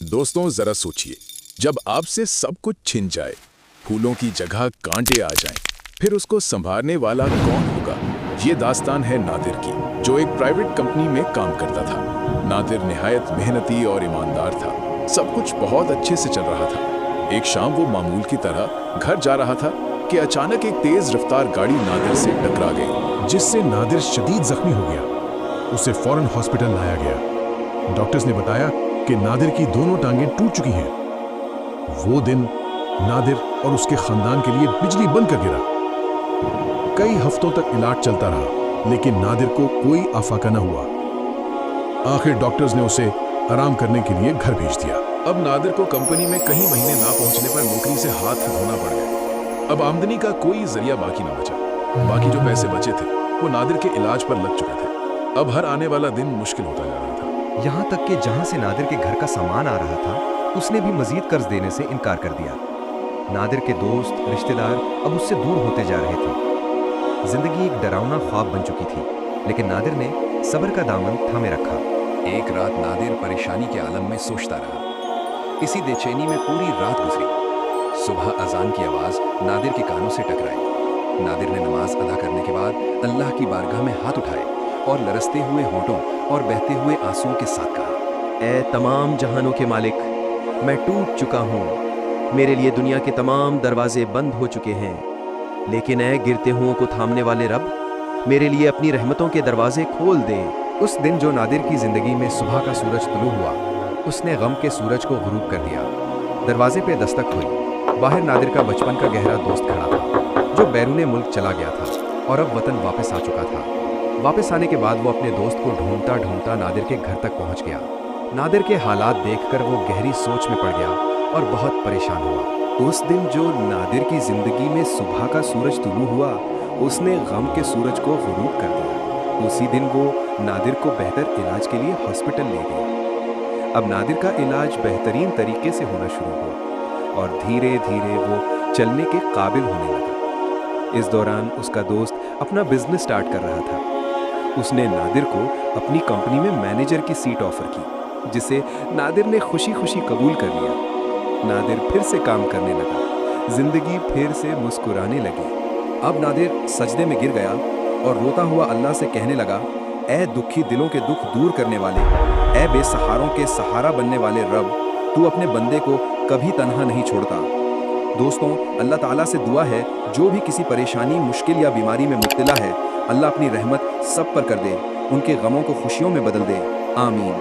दोस्तों जरा सोचिए, जब आपसे सब कुछ छिन जाए, फूलों की जगह कांटे आ जाएं, फिर उसको संभालने वाला कौन होगा? ये दास्तान है नादिर की, जो एक प्राइवेट कंपनी में काम करता था। नादिर निहायत मेहनती और ईमानदार था। सब कुछ बहुत अच्छे से चल रहा था। एक शाम वो मामूल की तरह घर जा रहा था कि अचानक एक तेज रफ्तार गाड़ी नादिर से टकरा गई, जिससे नादिर शदीद जख्मी हो गया। उसे फौरन हॉस्पिटल लाया गया। डॉक्टर्स ने बताया कि नादिर की दोनों टांगें टूट चुकी हैं। वो दिन नादिर और उसके खानदान के लिए बिजली बंद कर गिरा। कई हफ्तों तक इलाज चलता रहा, लेकिन नादिर को कोई आफाका न हुआ। आखिर डॉक्टर्स ने उसे आराम करने के लिए घर भेज दिया। अब नादिर को कंपनी में कई महीने ना पहुंचने पर नौकरी से हाथ धोना पड़ गया। अब आमदनी का कोई जरिया बाकी ना बचा। बाकी जो पैसे बचे थे वो नादिर के इलाज पर लग चुके थे। अब हर आने वाला दिन मुश्किल होता जा रहा था। यहाँ तक कि जहाँ से नादिर के घर का सामान आ रहा था, उसने भी मजीद कर्ज देने से इनकार कर दिया। नादिर के दोस्त रिश्तेदार अब उससे दूर होते जा रहे थे। जिंदगी एक डरावना ख्वाब बन चुकी थी, लेकिन नादिर ने सब्र का दामन थामे रखा। एक रात नादिर परेशानी के आलम में सोचता रहा। इसी बेचैनी में पूरी रात गुजरी। सुबह अजान की आवाज़ नादिर के कानों से टकराई। नादिर ने नमाज अदा करने के बाद अल्लाह की बारगाह में हाथ उठाए और लरसते हुए होंठों और बहते हुए आंसुओं के साथ कहा, ए तमाम जहानों के मालिक, मैं टूट चुका हूँ। मेरे लिए दुनिया के तमाम दरवाजे बंद हो चुके हैं, लेकिन ए गिरते हुओं को थामने वाले रब, मेरे लिए अपनी रहमतों के दरवाजे खोल दे। उस दिन जो नादिर की जिंदगी में सुबह का सूरज तुलू हुआ, उसने गम के सूरज को गुरूब कर दिया। दरवाजे पे दस्तक हुई। बाहर नादिर का बचपन का गहरा दोस्त खड़ा था, जो बैरूने मुल्क चला गया था और अब वतन वापस आ चुका था। वापस आने के बाद वो अपने दोस्त को ढूंढता ढूंढता नादिर के घर तक पहुंच गया। नादिर के हालात देखकर वो गहरी सोच में पड़ गया और बहुत परेशान हुआ। उस दिन जो नादिर की जिंदगी में सुबह का सूरज तुलू हुआ, उसने गम के सूरज को गुरूब कर दिया। उसी दिन वो नादिर को बेहतर इलाज के लिए हॉस्पिटल ले गया। अब नादिर का इलाज बेहतरीन तरीके से होना शुरू हुआ और धीरे धीरे वो चलने के काबिल होने लगा। इस दौरान उसका दोस्त अपना बिजनेस स्टार्ट कर रहा था। उसने नादिर को अपनी कंपनी में मैनेजर की सीट ऑफर की, जिसे नादिर ने खुशी खुशी कबूल कर लिया। नादिर फिर से काम करने लगा। जिंदगी फिर से मुस्कुराने लगी। अब नादिर सजदे में गिर गया और रोता हुआ अल्लाह से कहने लगा, ए दुखी दिलों के दुख दूर करने वाले, ए बेसहारों के सहारा बनने वाले रब, तू अपने बंदे को कभी तन्हा नहीं छोड़ता। दोस्तों, अल्लाह ताला से दुआ है, जो भी किसी परेशानी, मुश्किल या बीमारी में मुब्तला है, अल्लाह अपनी रहमत सब पर कर दे, उनके गमों को खुशियों में बदल दे। आमीन।